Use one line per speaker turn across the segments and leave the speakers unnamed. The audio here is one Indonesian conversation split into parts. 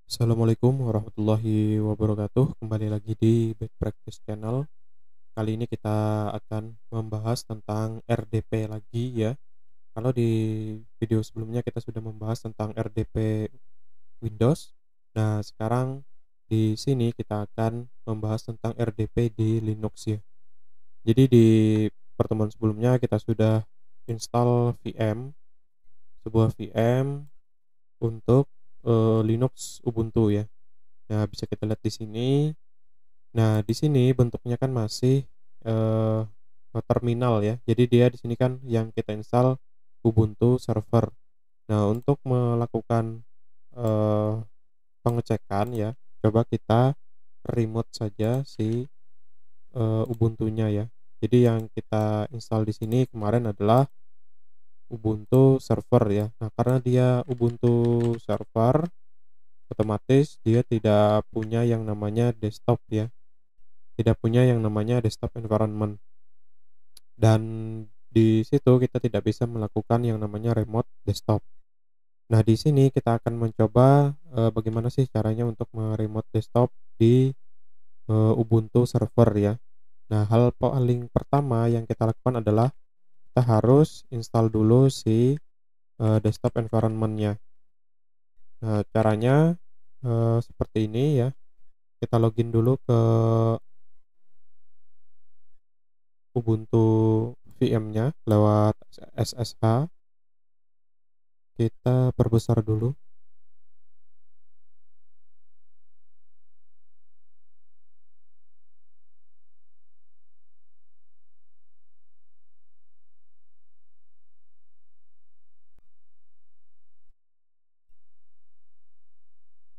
Assalamualaikum warahmatullahi wabarakatuh. Kembali lagi di Best Practice Channel. Kali ini kita akan membahas tentang RDP lagi ya. Kalau di video sebelumnya kita sudah membahas tentang RDP Windows. Nah, sekarang di sini kita akan membahas tentang RDP di Linux ya. Jadi di pertemuan sebelumnya kita sudah install sebuah VM untuk Linux Ubuntu ya. Nah, bisa kita lihat di sini. Nah, di sini bentuknya kan masih eee, terminal ya. Jadi dia di sini kan yang kita install Ubuntu server. Nah, untuk melakukan, eee, pengecekan ya, coba kita remote saja si, Ubuntunya ya. Jadi yang kita install di sini kemarin adalah Ubuntu server ya. Nah, karena dia Ubuntu server, otomatis dia tidak punya yang namanya desktop ya, tidak punya yang namanya desktop environment. Dan di situ kita tidak bisa melakukan yang namanya remote desktop. Nah, di sini kita akan mencoba, bagaimana sih caranya untuk me-remote desktop di, Ubuntu server ya. Nah, hal paling pertama yang kita lakukan adalah kita harus install dulu si, desktop environment-nya. Nah, caranya, seperti ini ya, kita login dulu ke Ubuntu VM-nya lewat SSH, kita perbesar dulu.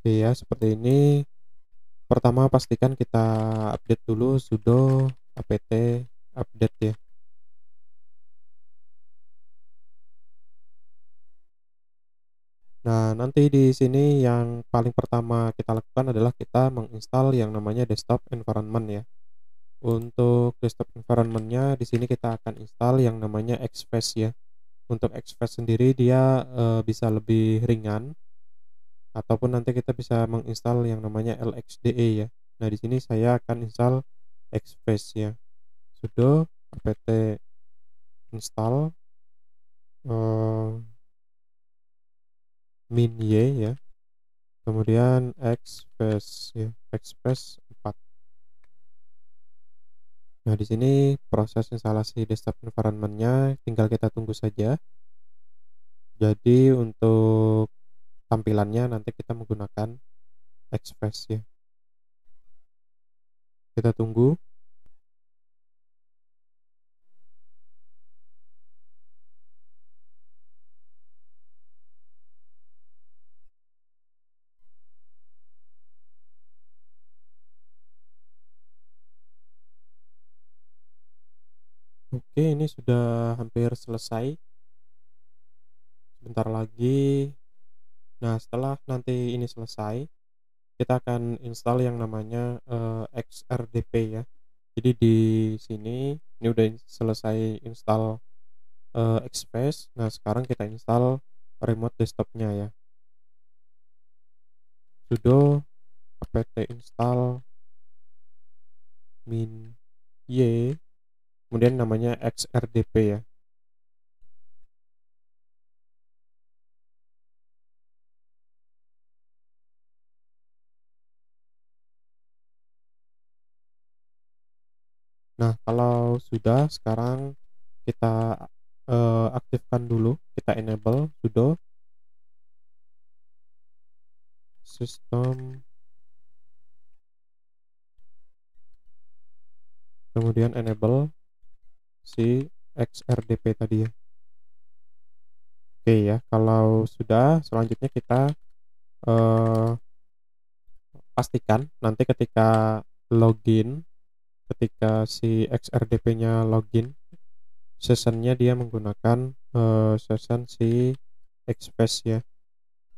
Oke ya, seperti ini. Pertama pastikan kita update dulu sudo apt update ya. Nah, nanti di sini yang paling pertama kita lakukan adalah kita menginstal yang namanya desktop environment ya. Untuk desktop environment-nya di sini kita akan install yang namanya XFace ya. Untuk XFace sendiri dia bisa lebih ringan ataupun nanti kita bisa menginstal yang namanya LXDE ya. Nah, di sini saya akan install XFace ya. Sudo apt install min-y ya, kemudian Xpath ya, Xpath 4. Nah, di sini proses instalasi desktop environment-nya tinggal kita tunggu saja. Jadi untuk tampilannya nanti kita menggunakan Xpath ya. Kita tunggu. Oke, ini sudah hampir selesai. Sebentar lagi. Nah, setelah nanti ini selesai, kita akan install yang namanya XRDP ya. Jadi di sini ini udah selesai install Xpath. Nah, sekarang kita install remote desktopnya ya. Sudo apt install min-y, kemudian namanya xrdp ya. Nah, kalau sudah sekarang kita aktifkan dulu, kita enable sudo system, kemudian enable si xrdp tadi ya. Oke ya, kalau sudah selanjutnya kita eh, pastikan nanti ketika login, ketika si XRDP-nya login, sessionnya dia menggunakan session si Xpath ya.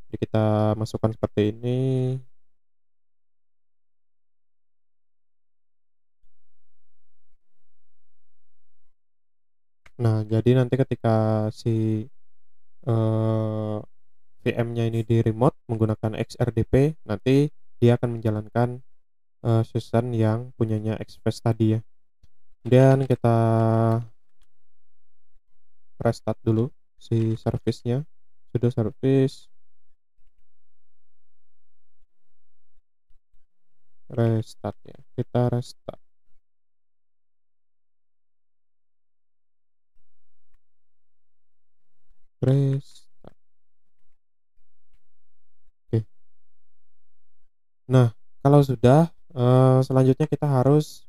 Jadi kita masukkan seperti ini. Nah, jadi nanti ketika si VM-nya ini di remote menggunakan XRDP, nanti dia akan menjalankan season yang punyanya Express tadi ya. Kemudian kita restart dulu si service-nya, sudo service restart ya. Kita restart. Restart. Oke. Nah, kalau sudah selanjutnya kita harus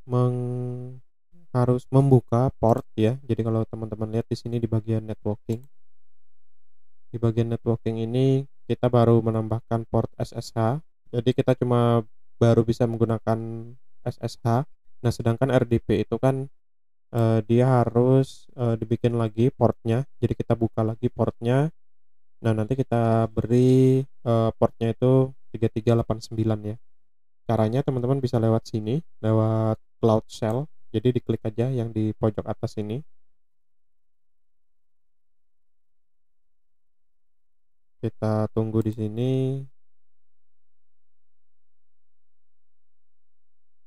membuka port ya. Jadi kalau teman-teman lihat di sini di bagian networking. Di bagian networking ini kita baru menambahkan port SSH. Jadi kita cuma baru bisa menggunakan SSH. Nah, sedangkan RDP itu kan dia harus dibikin lagi portnya. Jadi kita buka lagi portnya. Nah, nanti kita beri portnya itu 3389 ya. Caranya teman-teman bisa lewat sini, lewat Cloud Shell. Jadi diklik aja yang di pojok atas ini. Kita tunggu di sini.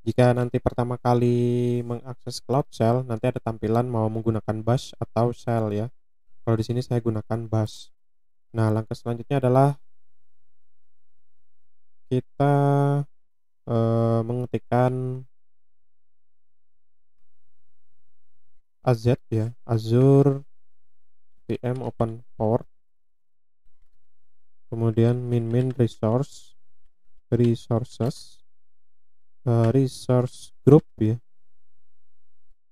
Jika nanti pertama kali mengakses Cloud Shell, nanti ada tampilan mau menggunakan bash atau shell ya. Kalau di sini saya gunakan bash. Nah, langkah selanjutnya adalah kita mengetikkan AZ ya, Azure VM Open Port, kemudian min resources, resource group ya.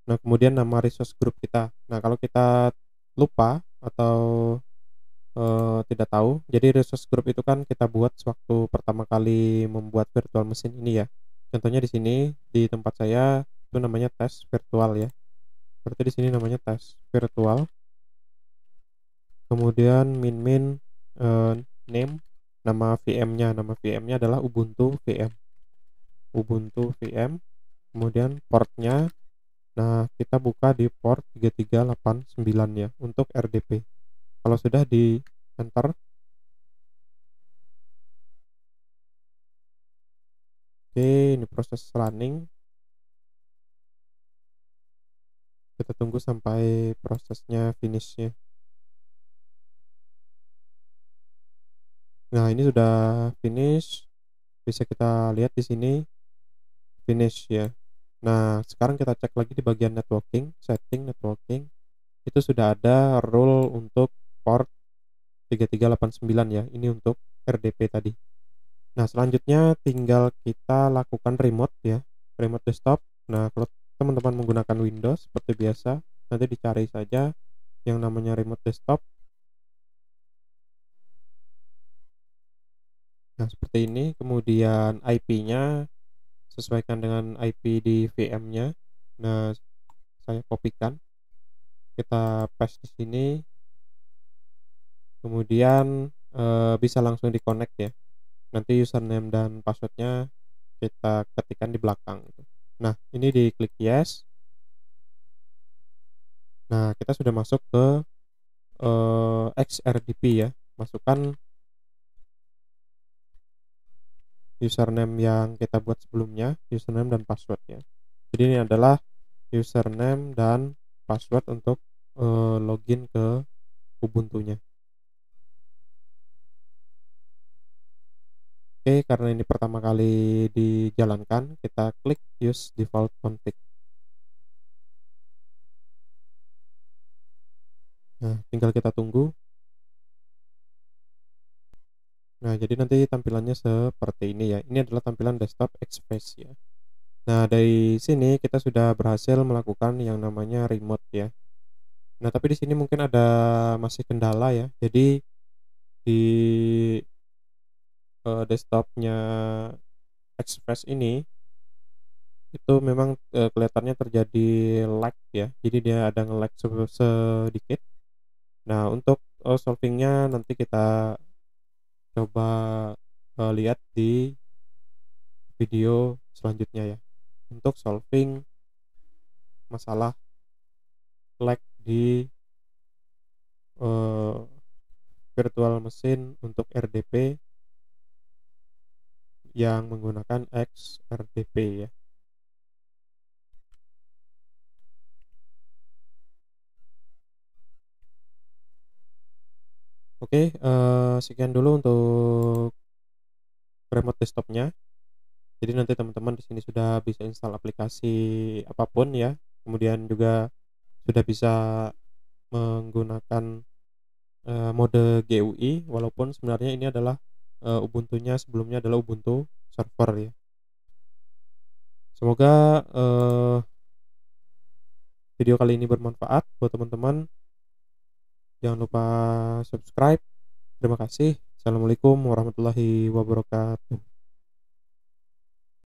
Nah, kemudian nama resource group kita. Nah, kalau kita lupa atau tidak tahu, jadi resource group itu kan kita buat sewaktu pertama kali membuat virtual machine ini ya. Contohnya di sini di tempat saya itu namanya tes virtual ya. Berarti di sini namanya tes virtual. Kemudian name, nama VM-nya adalah Ubuntu VM. Ubuntu VM. Kemudian portnya, nah kita buka di port 3389 ya untuk RDP. Kalau sudah di enter, oke, ini proses running. Kita tunggu sampai prosesnya finish ya. Nah, ini sudah finish. Bisa kita lihat di sini finish ya. Nah, sekarang kita cek lagi di bagian networking, setting networking. Itu sudah ada rule untuk port 3389 ya. Ini untuk RDP tadi. Nah, selanjutnya tinggal kita lakukan remote ya. Remote desktop. Nah, kalau teman-teman menggunakan Windows seperti biasa, nanti dicari saja yang namanya remote desktop. Nah, seperti ini. Kemudian IP-nya sesuaikan dengan IP di VM-nya. Nah, saya kopikan. Kita paste di sini. Kemudian bisa langsung di-connect ya. Nanti username dan passwordnya kita ketikkan di belakang gitu. Nah, ini diklik yes. Nah, kita sudah masuk ke XRDP ya. Masukkan username yang kita buat sebelumnya, username dan passwordnya. Jadi ini adalah username dan password untuk login ke Ubuntu-nya. Oke, karena ini pertama kali dijalankan, kita klik use default config. Nah, tinggal kita tunggu. Nah, jadi nanti tampilannya seperti ini ya. Ini adalah tampilan desktop Express ya. Nah, dari sini kita sudah berhasil melakukan yang namanya remote ya. Nah, tapi di sini mungkin ada masih kendala ya. Jadi di desktopnya Express ini itu memang kelihatannya terjadi lag ya. Jadi dia ada nge-lag sedikit. Nah, untuk solvingnya nanti kita coba lihat di video selanjutnya ya. Untuk solving masalah lag di virtual machine untuk RDP yang menggunakan XRDP ya. Oke, sekian dulu untuk remote desktopnya. Jadi nanti teman-teman di sini sudah bisa install aplikasi apapun ya. Kemudian juga sudah bisa menggunakan mode GUI, walaupun sebenarnya ini adalah Ubuntu-nya sebelumnya adalah Ubuntu server ya. Semoga video kali ini bermanfaat buat teman-teman. Jangan lupa subscribe. Terima kasih. Assalamualaikum warahmatullahi wabarakatuh.